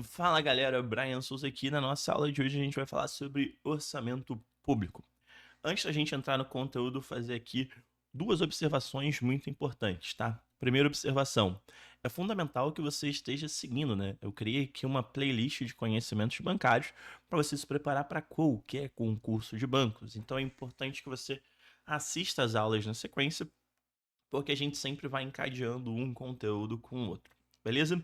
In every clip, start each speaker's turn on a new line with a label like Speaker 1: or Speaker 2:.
Speaker 1: Fala galera, Brian Souza aqui. Na nossa aula de hoje a gente vai falar sobre orçamento público. Antes da gente entrar no conteúdo, fazer aqui duas observações muito importantes, tá? Primeira observação, é fundamental que você esteja seguindo, né? Eu criei aqui uma playlist de conhecimentos bancários para você se preparar para qualquer concurso de bancos. Então é importante que você assista às aulas na sequência, porque a gente sempre vai encadeando um conteúdo com o outro, beleza?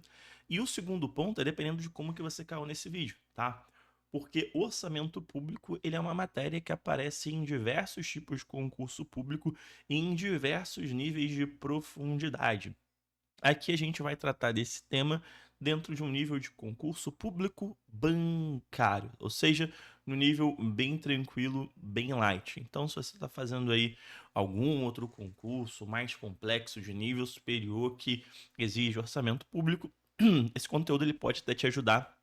Speaker 1: E o segundo ponto é dependendo de como que você caiu nesse vídeo, tá? Porque orçamento público, ele é uma matéria que aparece em diversos tipos de concurso público e em diversos níveis de profundidade. Aqui a gente vai tratar desse tema dentro de um nível de concurso público bancário, ou seja, no nível bem tranquilo, bem light. Então, se você está fazendo aí algum outro concurso mais complexo de nível superior que exige orçamento público, esse conteúdo ele pode até te ajudar,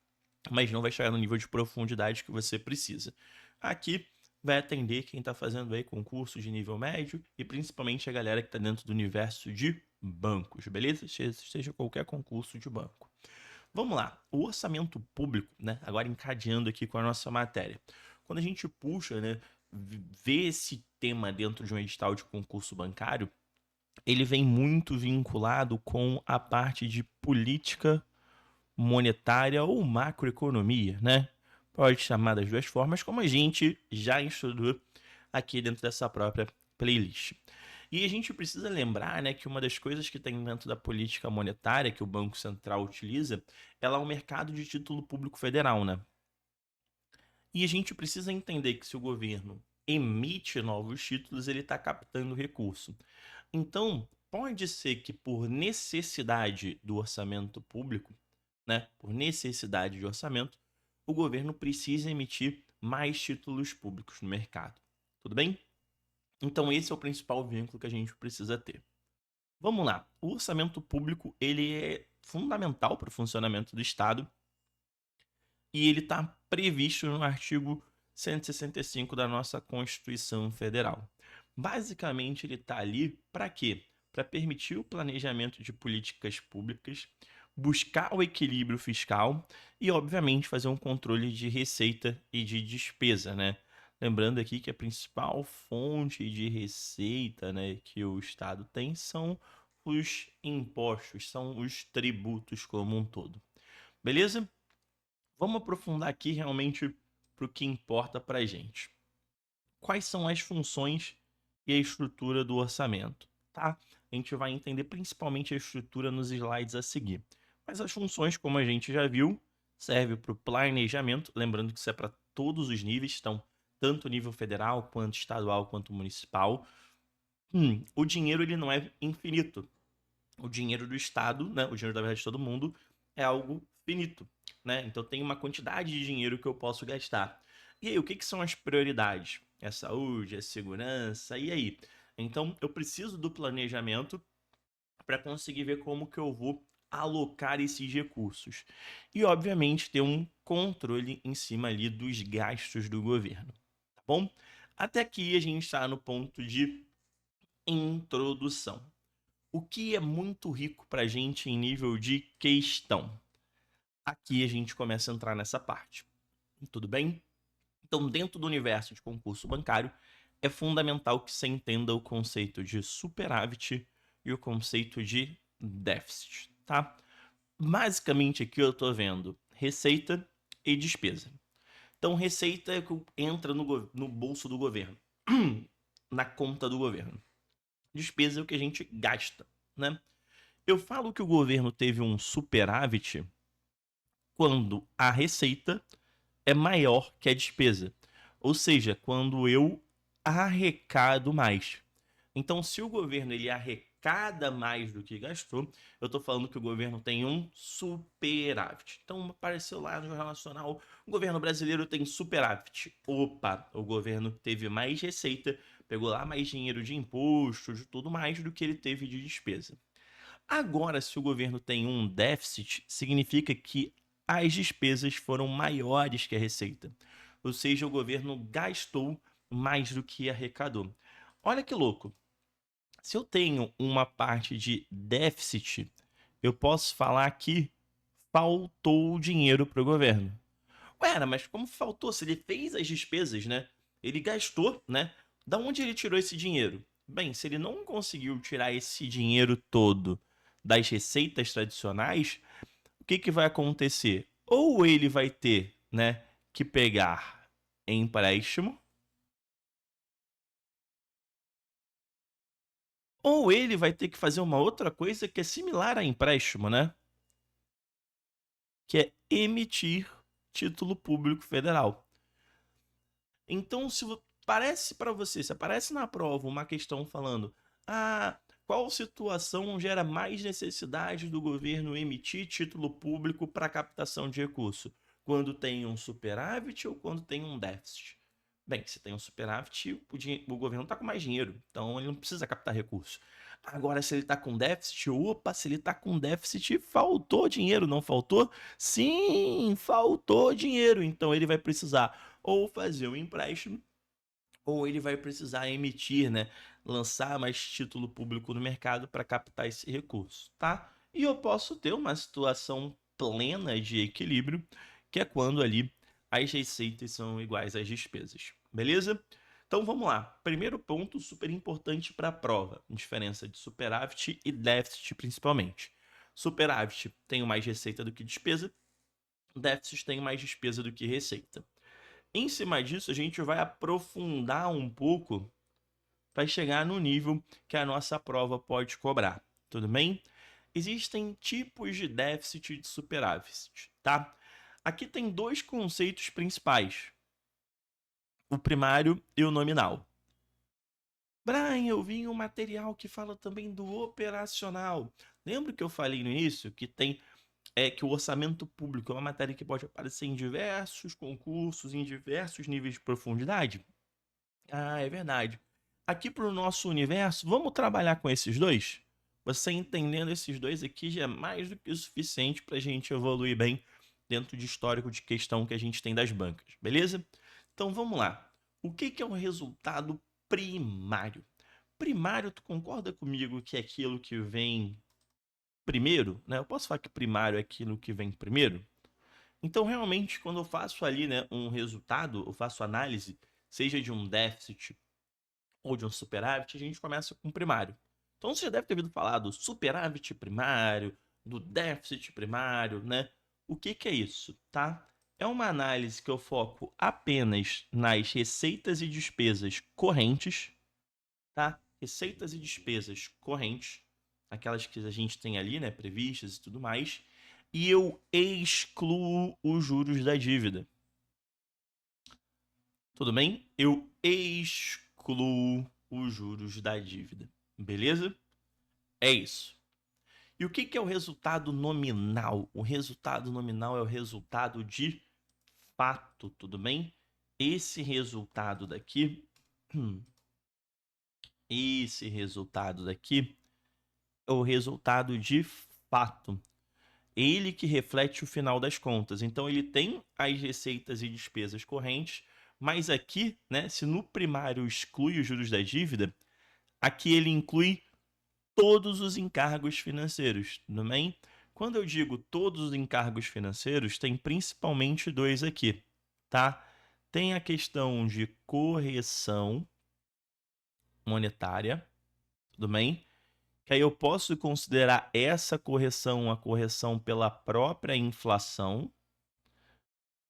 Speaker 1: mas não vai chegar no nível de profundidade que você precisa. Aqui vai atender quem está fazendo aí concurso de nível médio e principalmente a galera que está dentro do universo de bancos, beleza? Seja qualquer concurso de banco. Vamos lá, o orçamento público, né? Agora encadeando aqui com a nossa matéria. Quando a gente puxa, né, vê esse tema dentro de um edital de concurso bancário, ele vem muito vinculado com a parte de política monetária ou macroeconomia, né? Pode chamar das duas formas, como a gente já estudou aqui dentro dessa própria playlist. E a gente precisa lembrar, né, que uma das coisas que tem dentro da política monetária que o Banco Central utiliza, ela é o mercado de título público federal, né? E a gente precisa entender que se o governo emite novos títulos, ele está captando recurso. Então, pode ser que por necessidade do orçamento público, né, por necessidade de orçamento, o governo precisa emitir mais títulos públicos no mercado. Tudo bem? Então esse é o principal vínculo que a gente precisa ter. Vamos lá. O orçamento público ele é fundamental para o funcionamento do Estado e ele está previsto no artigo 165 da nossa Constituição Federal. Basicamente, ele está ali para quê? Para permitir o planejamento de políticas públicas, buscar o equilíbrio fiscal e, obviamente, fazer um controle de receita e de despesa, né? Lembrando aqui que a principal fonte de receita, né, que o Estado tem são os impostos, são os tributos como um todo. Beleza? Vamos aprofundar aqui realmente para o que importa para a gente. Quais são as funções e a estrutura do orçamento, tá? A gente vai entender principalmente a estrutura nos slides a seguir. Mas as funções, como a gente já viu, serve para o planejamento, lembrando que isso é para todos os níveis, então tanto nível federal, quanto estadual, quanto municipal. O dinheiro ele não é infinito. O dinheiro do Estado, né, o dinheiro da verdade de todo mundo, é algo finito, né? Então tem uma quantidade de dinheiro que eu posso gastar. E aí, o que são as prioridades? É saúde, é segurança, e aí? Então eu preciso do planejamento para conseguir ver como que eu vou alocar esses recursos. E obviamente ter um controle em cima ali dos gastos do governo, tá bom? Até aqui a gente está no ponto de introdução. O que é muito rico para a gente em nível de questão? Aqui a gente começa a entrar nessa parte. Tudo bem? Então, dentro do universo de concurso bancário, é fundamental que você entenda o conceito de superávit e o conceito de déficit, tá? Basicamente, aqui eu estou vendo receita e despesa. Então, receita é que entra no bolso do governo, na conta do governo. Despesa é o que a gente gasta, né? Eu falo que o governo teve um superávit quando a receita é maior que a despesa. Ou seja, quando eu arrecado mais. Então, se o governo ele arrecada mais do que gastou, eu estou falando que o governo tem um superávit. Então, apareceu lá no Jornal Nacional, o governo brasileiro tem superávit. Opa, o governo teve mais receita, pegou lá mais dinheiro de imposto, de tudo mais do que ele teve de despesa. Agora, se o governo tem um déficit, significa que as despesas foram maiores que a receita. Ou seja, o governo gastou mais do que arrecadou. Olha que louco. Se eu tenho uma parte de déficit, eu posso falar que faltou dinheiro para o governo. Ué, mas como faltou? Se ele fez as despesas, né? Ele gastou, né? Da onde ele tirou esse dinheiro? Bem, se ele não conseguiu tirar esse dinheiro todo das receitas tradicionais, o que que vai acontecer? Ou ele vai ter, né, que pegar empréstimo, ou ele vai ter que fazer uma outra coisa que é similar a empréstimo, né? Que é emitir título público federal. Então, parece para você, se aparece na prova uma questão falando, qual situação gera mais necessidade do governo emitir título público para captação de recurso? Quando tem um superávit ou quando tem um déficit? Bem, se tem um superávit, o governo está com mais dinheiro, então ele não precisa captar recurso. Agora, se ele está com déficit, se ele está com déficit, faltou dinheiro, não faltou? Sim, faltou dinheiro, então ele vai precisar ou fazer um empréstimo, ou ele vai precisar emitir, né, lançar mais título público no mercado para captar esse recurso, tá? E eu posso ter uma situação plena de equilíbrio, que é quando ali as receitas são iguais às despesas, beleza? Então vamos lá. Primeiro ponto super importante para a prova: diferença de superávit e déficit, principalmente. Superávit tem mais receita do que despesa, déficit tem mais despesa do que receita. Em cima disso, a gente vai aprofundar um pouco para chegar no nível que a nossa prova pode cobrar, tudo bem? Existem tipos de déficit e de superávit, tá? Aqui tem dois conceitos principais: o primário e o nominal. Brian, eu vi um material que fala também do operacional. Lembra que eu falei no início que que o orçamento público é uma matéria que pode aparecer em diversos concursos, em diversos níveis de profundidade? Ah, é verdade. Aqui para o nosso universo, vamos trabalhar com esses dois? Você entendendo esses dois aqui já é mais do que o suficiente para a gente evoluir bem dentro de histórico de questão que a gente tem das bancas, beleza? Então vamos lá. O que que é o resultado primário? Primário, tu concorda comigo que é aquilo que vem primeiro, né? Eu posso falar que primário é aquilo que vem primeiro? Então, realmente, quando eu faço ali, né, um resultado, eu faço análise, seja de um déficit ou de um superávit, a gente começa com o primário. Então, você já deve ter ouvido falar do superávit primário, do déficit primário, né? O que que é isso, tá? É uma análise que eu foco apenas nas receitas e despesas correntes, tá? Receitas e despesas correntes, aquelas que a gente tem ali, né, previstas e tudo mais, e eu excluo os juros da dívida. Tudo bem? Eu excluo os juros da dívida. Beleza? É isso. E o que que é o resultado nominal? O resultado nominal é o resultado de fato, tudo bem? Esse resultado daqui, esse resultado daqui é o resultado de fato. Ele que reflete o final das contas. Então ele tem as receitas e despesas correntes, mas aqui, né, se no primário exclui os juros da dívida, aqui ele inclui todos os encargos financeiros, tudo bem? Quando eu digo todos os encargos financeiros, tem principalmente dois aqui, tá? Tem a questão de correção monetária, tudo bem? Que aí eu posso considerar essa correção a correção pela própria inflação,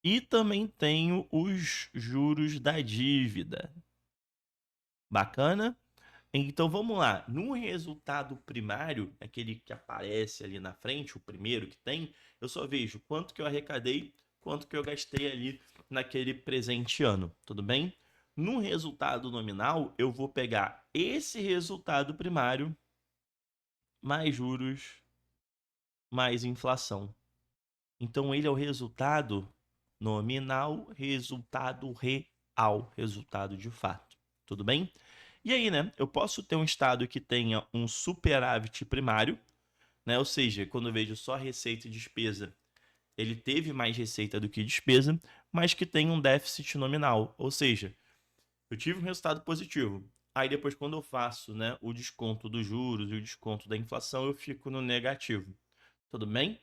Speaker 1: e também tenho os juros da dívida. Bacana? Então vamos lá. No resultado primário, aquele que aparece ali na frente, o primeiro que tem, eu só vejo quanto que eu arrecadei, quanto que eu gastei ali naquele presente ano, tudo bem? No resultado nominal, eu vou pegar esse resultado primário mais juros mais inflação. Então ele é o resultado nominal, resultado real, resultado de fato. Tudo bem? E aí, né? Eu posso ter um estado que tenha um superávit primário, né? Ou seja, quando eu vejo só receita e despesa, ele teve mais receita do que despesa, mas que tem um déficit nominal. Ou seja, eu tive um resultado positivo. Aí depois, quando eu faço, né, o desconto dos juros e o desconto da inflação, eu fico no negativo. Tudo bem?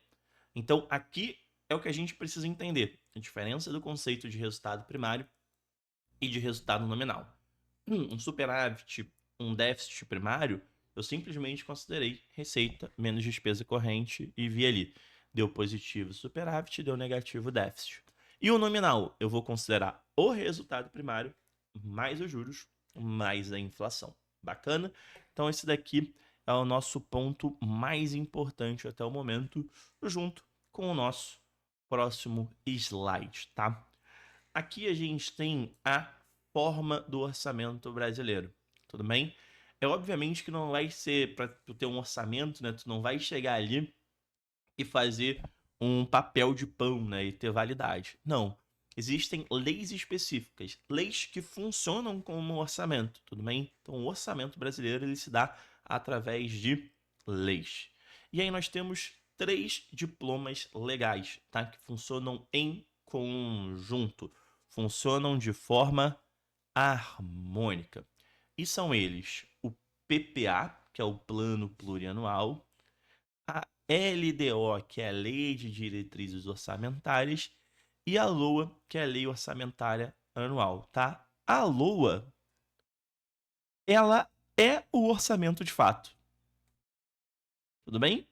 Speaker 1: Então, aqui é o que a gente precisa entender. A diferença do conceito de resultado primário e de resultado nominal. Um superávit, um déficit primário, eu simplesmente considerei receita menos despesa corrente e vi ali. Deu positivo superávit, deu negativo déficit. E o nominal, eu vou considerar o resultado primário mais os juros, mais a inflação. Bacana? Então esse daqui é o nosso ponto mais importante até o momento, junto com o nosso próximo slide, tá? Aqui a gente tem a forma do orçamento brasileiro, tudo bem? É obviamente que não vai ser para tu ter um orçamento, né? Tu não vai chegar ali e fazer um papel de pão, né? E ter validade. Não. Existem leis específicas, leis que funcionam como orçamento, tudo bem? Então, o orçamento brasileiro ele se dá através de leis. E aí nós temos 3 diplomas legais, tá? Que funcionam em conjunto, funcionam de forma harmônica. E são eles o PPA, que é o Plano Plurianual, a LDO, que é a Lei de Diretrizes Orçamentárias, e a LOA, que é a Lei Orçamentária Anual, tá? A LOA, ela é o orçamento de fato. Tudo bem?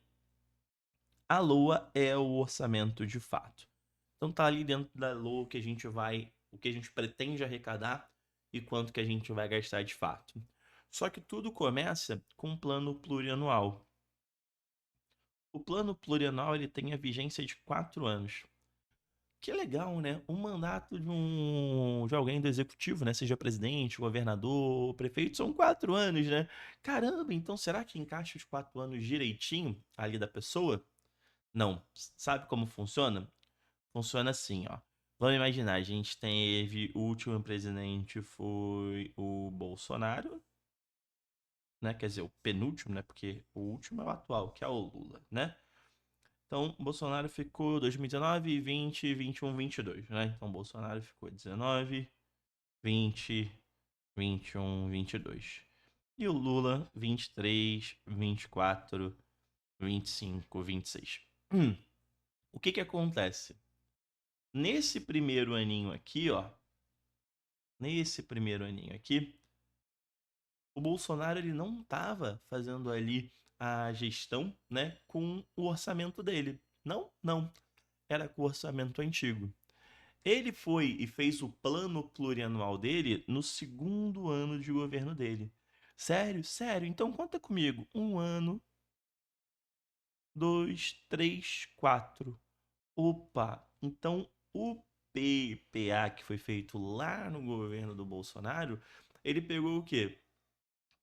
Speaker 1: A LOA é o orçamento de fato. Então tá ali dentro da LOA o que a gente pretende arrecadar e quanto que a gente vai gastar de fato. Só que tudo começa com um plano plurianual. O plano plurianual ele tem a vigência de 4 anos. Que legal, né? Um mandato de alguém do executivo, né? Seja presidente, governador, prefeito, são 4 anos, né? Caramba, então será que encaixa os 4 anos direitinho ali da pessoa? Não. Sabe como funciona? Funciona assim, ó. Vamos imaginar, a gente teve o último presidente foi o Bolsonaro, né? Quer dizer, o penúltimo, né? Porque o último é o atual, que é o Lula, né? Então, Bolsonaro ficou 2019, 20, 21, 22, né? Então, Bolsonaro ficou 19, 20, 21, 22. E o Lula, 23, 24, 25, 26. O que que acontece? Nesse primeiro aninho aqui, ó, nesse primeiro aninho aqui, o Bolsonaro ele não estava fazendo ali a gestão, né, com o orçamento dele. Não, não. Era com o orçamento antigo. Ele foi e fez o plano plurianual dele no segundo ano de governo dele. Sério? Sério? Então conta comigo. 1 ano, 2, 3, 4. Opa! Então o PPA que foi feito lá no governo do Bolsonaro, ele pegou o quê?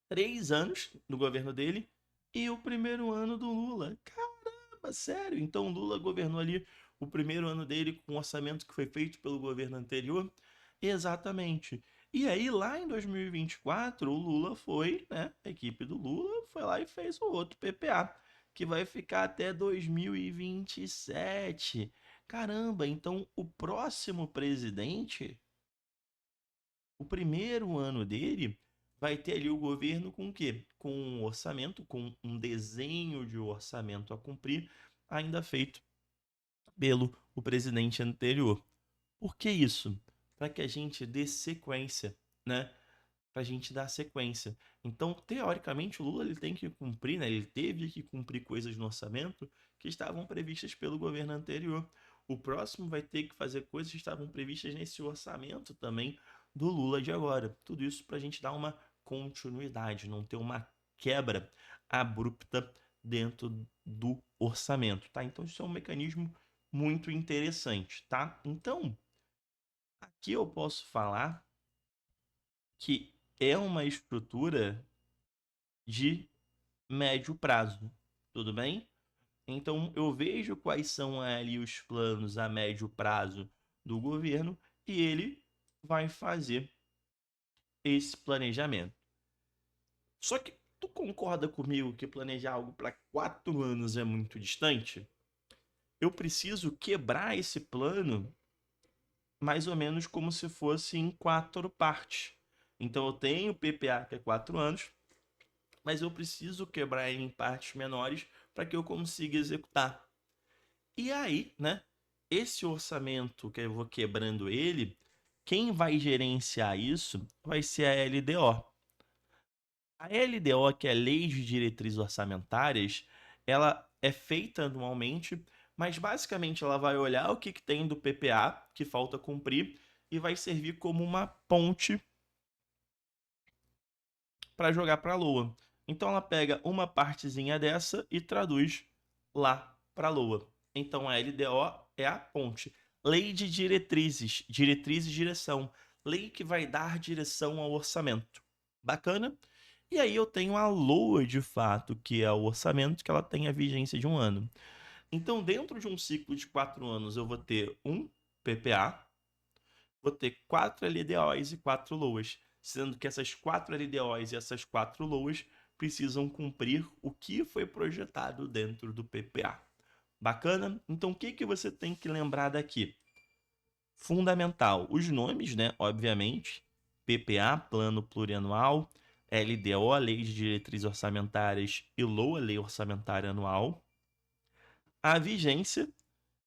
Speaker 1: 3 anos no governo dele e o primeiro ano do Lula. Caramba, sério? Então o Lula governou ali o primeiro ano dele com o orçamento que foi feito pelo governo anterior? Exatamente. E aí, lá em 2024, o Lula foi, né? A equipe do Lula foi lá e fez o outro PPA, que vai ficar até 2027. Caramba, então o próximo presidente, o primeiro ano dele vai ter ali o governo com o quê? Com um orçamento, com um desenho de orçamento a cumprir, ainda feito pelo o presidente anterior. Por que isso? Para que a gente dê sequência, né? Para a gente dar sequência. Então, teoricamente, o Lula ele tem que cumprir, né? Ele teve que cumprir coisas no orçamento que estavam previstas pelo governo anterior. O próximo vai ter que fazer coisas que estavam previstas nesse orçamento também do Lula de agora. Tudo isso para a gente dar uma continuidade, não ter uma quebra abrupta dentro do orçamento, tá? Então, isso é um mecanismo muito interessante, tá? Então, aqui eu posso falar que é uma estrutura de médio prazo, tudo bem? Então eu vejo quais são ali os planos a médio prazo do governo e ele vai fazer esse planejamento. Só que tu concorda comigo que planejar algo para 4 anos é muito distante? Eu preciso quebrar esse plano mais ou menos como se fosse em 4 partes. Então eu tenho o PPA que é 4 anos, mas eu preciso quebrar ele em partes menores para que eu consiga executar. E aí, né? Esse orçamento que eu vou quebrando ele, quem vai gerenciar isso vai ser a LDO. A LDO, que é a Lei de Diretrizes Orçamentárias, ela é feita anualmente, mas basicamente ela vai olhar o que tem do PPA que falta cumprir e vai servir como uma ponte para jogar para a Lua. Então ela pega uma partezinha dessa e traduz lá para a Lua. Então a LDO é a ponte. Lei de diretrizes, diretriz e direção. Lei que vai dar direção ao orçamento. Bacana? E aí eu tenho a LOA de fato, que é o orçamento, que ela tem a vigência de 1 ano. Então, dentro de um ciclo de 4 anos, eu vou ter um PPA, vou ter 4 LDOs e 4 LOAs, sendo que essas 4 LDOs e essas 4 LOAs precisam cumprir o que foi projetado dentro do PPA. Bacana? Então, o que você tem que lembrar daqui? Fundamental, os nomes, né? Obviamente, PPA, Plano Plurianual, LDO, Lei de Diretrizes Orçamentárias, e LOA, Lei Orçamentária Anual. A vigência,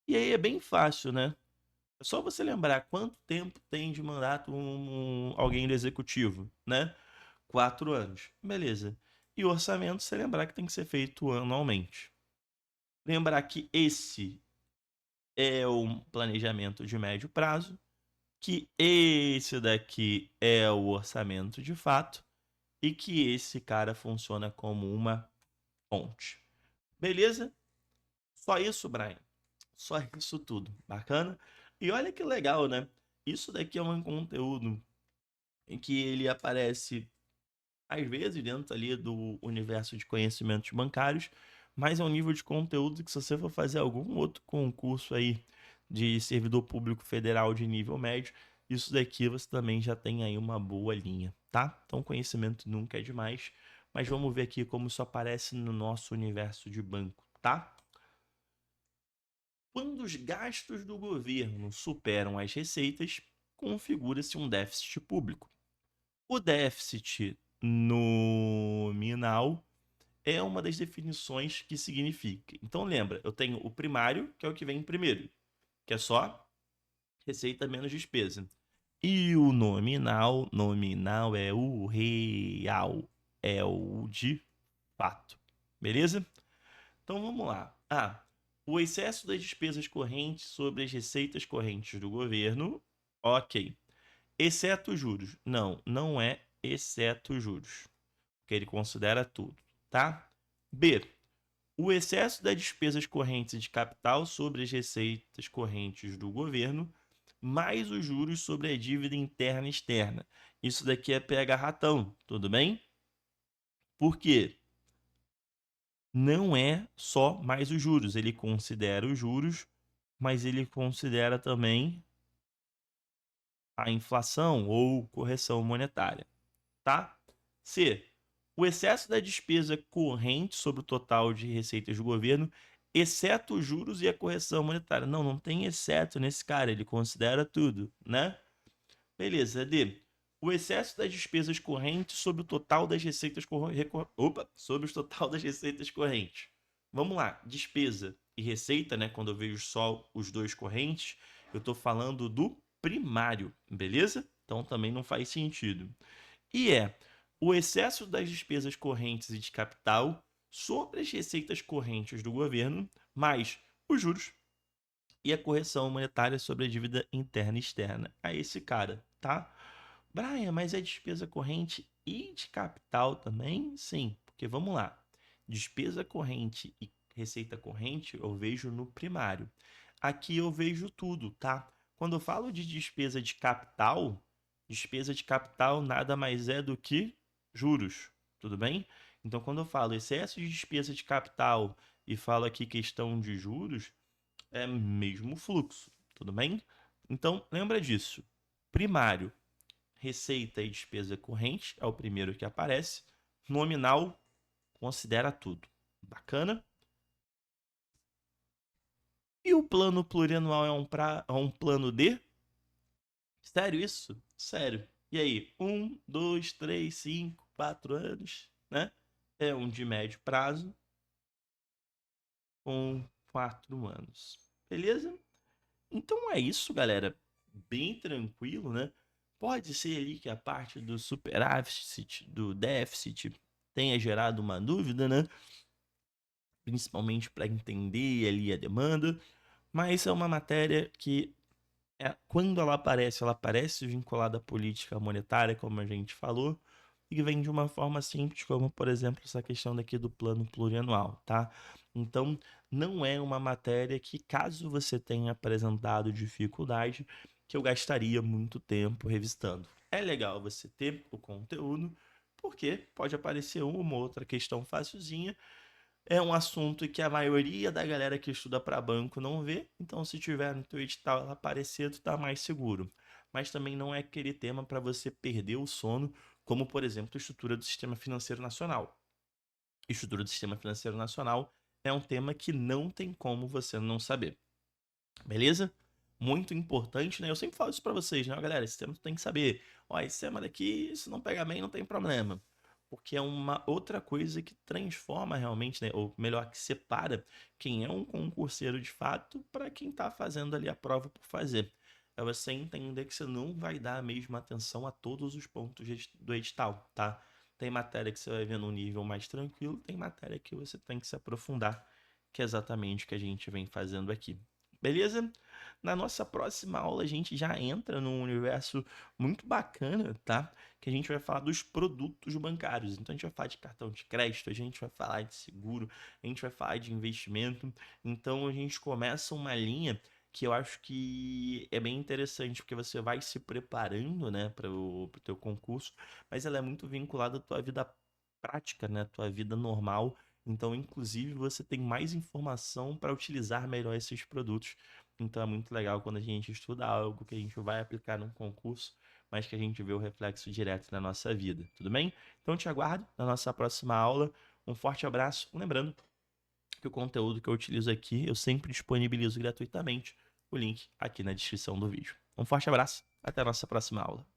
Speaker 1: e aí é bem fácil, né? É só você lembrar quanto tempo tem de mandato alguém do executivo, né? 4 anos. Beleza. E o orçamento, você lembrar que tem que ser feito anualmente. Lembrar que esse é um planejamento de médio prazo, que esse daqui é o orçamento de fato e que esse cara funciona como uma ponte. Beleza? Só isso, Brian. Só isso tudo. Bacana? E olha que legal, né? Isso daqui é um conteúdo em que ele aparece às vezes dentro ali do universo de conhecimentos bancários, mas é um nível de conteúdo que se você for fazer algum outro concurso aí de servidor público federal de nível médio, isso daqui você também já tem aí uma boa linha, tá? Então conhecimento nunca é demais, mas vamos ver aqui como isso aparece no nosso universo de banco, tá? Quando os gastos do governo superam as receitas, configura-se um déficit público. O déficit nominal é uma das definições que significa. Então lembra, eu tenho o primário, que é o que vem primeiro, que é só receita menos despesa. E o nominal, nominal é o real, é o de fato. Beleza? Então vamos lá. O excesso das despesas correntes sobre as receitas correntes do governo, ok. Exceto juros. Não, não é exceto juros, porque ele considera tudo, tá? B. O excesso das despesas correntes de capital sobre as receitas correntes do governo, mais os juros sobre a dívida interna e externa. Isso daqui é pega ratão, tudo bem? Por quê? Não é só mais os juros, ele considera os juros, mas ele considera também a inflação ou correção monetária, tá? C. O excesso da despesa corrente sobre o total de receitas do governo, exceto os juros e a correção monetária. Não, não tem exceto nesse cara, ele considera tudo, né? Beleza, D. O excesso das despesas correntes sobre o total das receitas sobre o total das receitas correntes. Vamos lá, despesa e receita, né? Quando eu vejo só os dois correntes, eu estou falando do primário, beleza? Então também não faz sentido. E é o excesso das despesas correntes e de capital sobre as receitas correntes do governo, mais os juros e a correção monetária sobre a dívida interna e externa. A esse cara, tá? Brian, mas é despesa corrente e de capital também? Sim, porque vamos lá. Despesa corrente e receita corrente eu vejo no primário. Aqui eu vejo tudo, tá? Quando eu falo de despesa de capital nada mais é do que juros, tudo bem? Então, quando eu falo excesso de despesa de capital e falo aqui questão de juros, é mesmo fluxo, tudo bem? Então, lembra disso. Primário, receita e despesa corrente é o primeiro que aparece. Nominal, considera tudo. Bacana? E o plano plurianual é um plano de? Sério isso? Sério. E aí? 1, 2, 3, 5, 4 anos, né? É um de médio prazo com 4 anos. beleza? Então é isso, galera. Bem tranquilo, né? Pode ser ali que a parte do superávit, do déficit, tenha gerado uma dúvida, né? Principalmente para entender ali a demanda, mas é uma matéria que quando ela aparece vinculada à política monetária, como a gente falou, e vem de uma forma simples, como por exemplo essa questão daqui do plano plurianual, tá? Então, não é uma matéria que, caso você tenha apresentado dificuldade, que eu gastaria muito tempo revisitando. É legal você ter o conteúdo, porque pode aparecer uma ou outra questão facilzinha, é um assunto que a maioria da galera que estuda para banco não vê, então se tiver no teu edital ela aparecer, tu tá mais seguro. Mas também não é aquele tema para você perder o sono, como por exemplo a estrutura do Sistema Financeiro Nacional. Estrutura do Sistema Financeiro Nacional é um tema que não tem como você não saber. Beleza? Muito importante, né? Eu sempre falo isso para vocês, né, galera? Esse tema tu tem que saber. Ó, esse tema daqui, se não pegar bem, não tem problema. Porque é uma outra coisa que transforma realmente, né? Ou melhor, que separa quem é um concurseiro de fato para quem tá fazendo ali a prova por fazer. É você entender que você não vai dar a mesma atenção a todos os pontos do edital, tá? Tem matéria que você vai ver num nível mais tranquilo, tem matéria que você tem que se aprofundar, que é exatamente o que a gente vem fazendo aqui. Beleza? Na nossa próxima aula a gente já entra num universo muito bacana, tá? Que a gente vai falar dos produtos bancários. Então a gente vai falar de cartão de crédito, a gente vai falar de seguro, a gente vai falar de investimento. Então a gente começa uma linha que eu acho que é bem interessante, porque você vai se preparando, né, para o teu concurso, mas ela é muito vinculada à tua vida prática, né, tua vida normal. Então, inclusive, você tem mais informação para utilizar melhor esses produtos. Então, é muito legal quando a gente estuda algo que a gente vai aplicar num concurso, mas que a gente vê o reflexo direto na nossa vida. Tudo bem? Então, te aguardo na nossa próxima aula. Um forte abraço. Lembrando que o conteúdo que eu utilizo aqui eu sempre disponibilizo gratuitamente. O link aqui na descrição do vídeo. Um forte abraço. Até a nossa próxima aula.